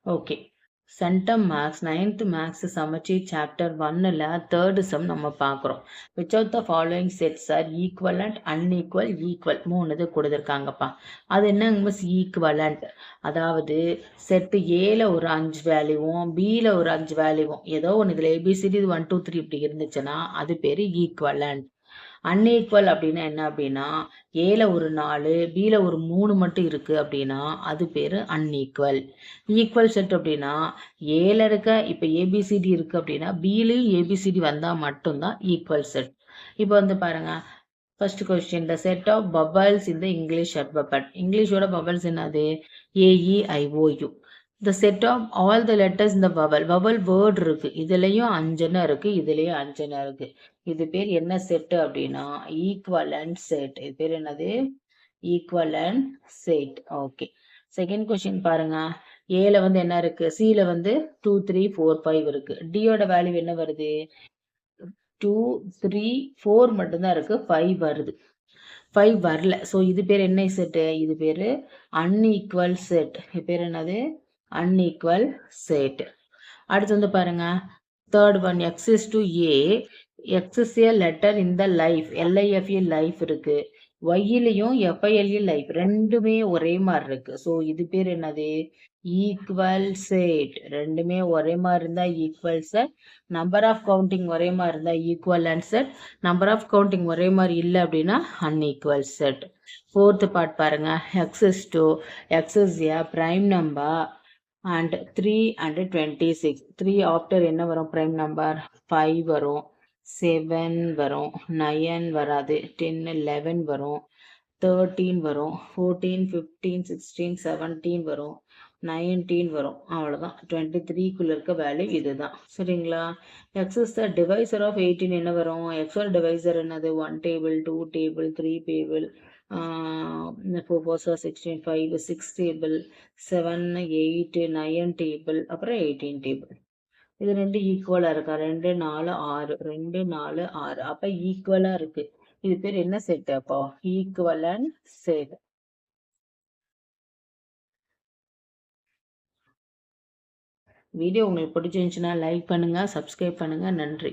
Okay. Centum maths 9th maths சமச்சீர் chapter 1ல 3rd sum நம்ம பார்க்குறோம். Which of the following sets are equivalent, unequal, equal 3 இது கொடுத்துருக்காங்கப்பா. அது என்னங்க மிஸ் ஈக்குவலண்ட்? அதாவது செட்டு ஏல ஒரு 5 வேல்யூவும் பியில் ஒரு 5 வேல்யூவும் ஏதோ ஒன்று இதில் ஏபிசிடி 1 2 3 இப்படி இருந்துச்சுன்னா அது பேர் ஈக்குவலண்ட். அன்ஈக்குவல் அப்படின்னா என்ன அப்படின்னா ஏல ஒரு 4 பியில் ஒரு 3 மட்டும் இருக்குது அப்படின்னா அது பேர் அன்ஈக்குவல். ஈக்குவல் செட் அப்படின்னா ஏல இருக்க இப்போ ஏபிசிடி இருக்குது அப்படின்னா பிலையும் ஏபிசிடி வந்தால் மட்டும்தான் ஈக்குவல் செட். இப்போ வந்து பாருங்க, first question, the set of vowels இந்த இங்கிலீஷ் அல்பபெட். இங்கிலீஷோட பபல்ஸ் என்னது? AEIOU. The set of all the letters இந்த வவல் வேர்ட் இருக்கு, இதுலயும் 5 இருக்கு, இதுலயும் 5 இருக்கு. இது பேர் என்ன செட்டு அப்படின்னா ஈக்குவலண்ட் செட். இது பேர் என்னது? Equivalent set. Okay. Second question பாருங்க, ஏல வந்து என்ன இருக்கு? சில வந்து 2 3 4 5 இருக்கு. டியோட வேல்யூ என்ன வருது? 2 3 4 மட்டும்தான் இருக்கு, 5 வருது. 5 வரல. ஸோ இது பேர் என்ன செட்டு? இது பேர் அன்ஈக்குவல் செட். இது பேர் என்னது? Unequal set. அடுத்து வந்து பாருங்க, third one, X is to A, X is A letter in the life, LIFE life இருக்கு, ஒய்யிலையும் FILE லைஃப் ரெண்டுமே ஒரே மாதிரி இருக்கு. ஸோ இது பேர் என்னது? Equal set. ரெண்டுமே ஒரே மாதிரி இருந்தா equal set. Number of counting ஒரே மாதிரி இருந்தா equal and set. Number of counting ஒரே மாதிரி இல்லை அப்படின்னா அன்ஈக்குவல் செட். ஃபோர்த் பார்ட் பாருங்க, x is a prime number and 3 and 26. 3 after என்ன வரும்? prime number 5 வரும், 7 வரும், 9 வராது, 10 11 வரும், 13 வரும், 14 15 16 17 வரும், 19 வரும். அவ்வளோதான். 23க்குள்ள இருக்க வேல்யூ இதுதான். சரிங்களா? X is the divisor of 18 என்ன வரும்? எக்ஸோட டிவைசர் என்னது? 1 table, 2 table, 3 table, 4 4 16 5 6 table, 7 8 9 table, அப்புறம் 18 டேபிள். இது ரெண்டு ஈக்குவலா இருக்கா? 2 4 6, 2 4 6. அப்ப ஈக்குவலா இருக்கு. இது பேர் என்ன செட்? அப்போ ஈக்குவலன்ட் செட். வீடியோ உங்களுக்கு பிடிச்சிருந்துச்சுன்னா லைக் பண்ணுங்க, சப்ஸ்கிரைப் பண்ணுங்க. நன்றி.